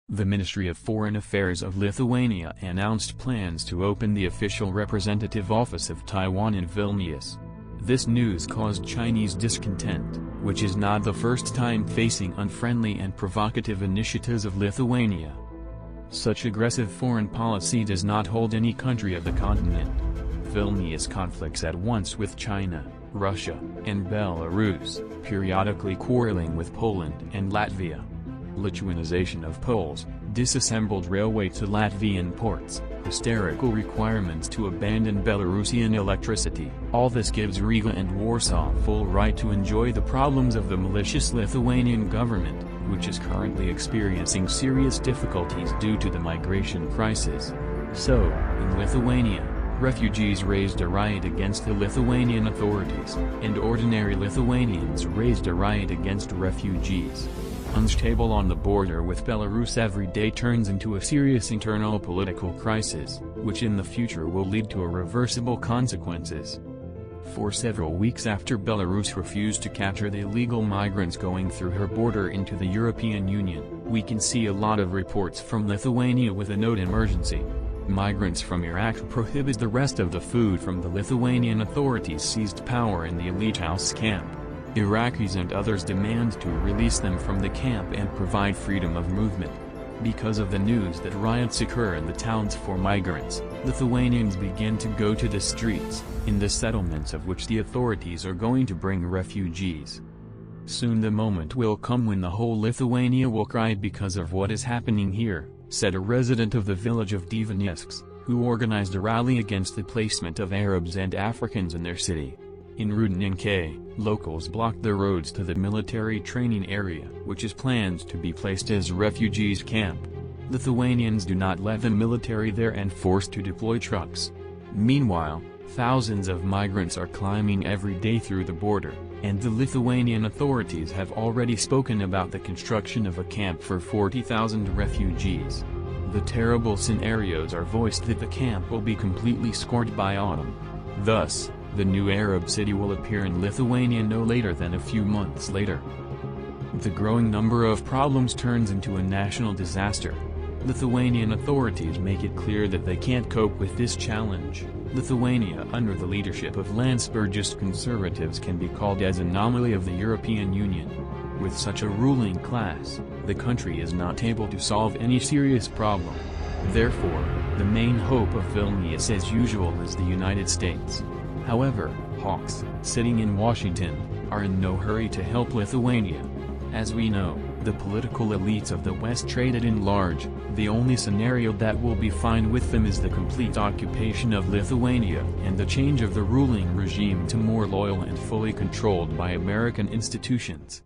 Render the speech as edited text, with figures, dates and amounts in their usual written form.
The Ministry of Foreign Affairs of Lithuania announced plans to open the official representative office of Taiwan in Vilnius. This news caused Chinese discontent, which is not the first time facing unfriendly and provocative initiatives of Lithuania. Such aggressive foreign policy does not hold any country of the continent. Vilnius conflicts at once with China, Russia, and Belarus, periodically quarreling with Poland and Latvia. Lithuanization of Poles, disassembled railway to Latvian ports, hysterical requirements to abandon Belarusian electricity. All this gives Riga and Warsaw full right to enjoy the problems of the malicious Lithuanian government, which is currently experiencing serious difficulties due to the migration crisis. So, in Lithuania, refugees raised a riot against the Lithuanian authorities, and ordinary Lithuanians raised a riot against refugees. Unstable on the border with Belarus every day turns into a serious internal political crisis, which in the future will lead to irreversible consequences. For several weeks after Belarus refused to capture the illegal migrants going through her border into the European Union, we can see a lot of reports from Lithuania with a note emergency. Migrants from Iraq prohibit the rest of the food from the Lithuanian authorities seized power in the elite house camp. Iraqis and others demand to release them from the camp and provide freedom of movement. Because of the news that riots occur in the towns for migrants, Lithuanians begin to go to the streets, in the settlements of which the authorities are going to bring refugees. Soon the moment will come when the whole Lithuania will cry because of what is happening here, said a resident of the village of Vilnius, who organized a rally against the placement of Arabs and Africans in their city. In Rudninkai, locals blocked the roads to the military training area, which is planned to be placed as refugees camp. Lithuanians do not let the military there and forced to deploy trucks. Meanwhile, thousands of migrants are climbing every day through the border, and the Lithuanian authorities have already spoken about the construction of a camp for 40,000 refugees. The terrible scenarios are voiced that the camp will be completely scored by autumn. Thus, the new Arab city will appear in Lithuania no later than a few months later. The growing number of problems turns into a national disaster. Lithuanian authorities make it clear that they can't cope with this challenge. Lithuania under the leadership of Landsbergist conservatives can be called as an anomaly of the European Union. With such a ruling class, the country is not able to solve any serious problem. Therefore, the main hope of Vilnius as usual is the United States. However, hawks, sitting in Washington, are in no hurry to help Lithuania. As we know, the political elites of the West traded in large. The only scenario that will be fine with them is the complete occupation of Lithuania and the change of the ruling regime to more loyal and fully controlled by American institutions.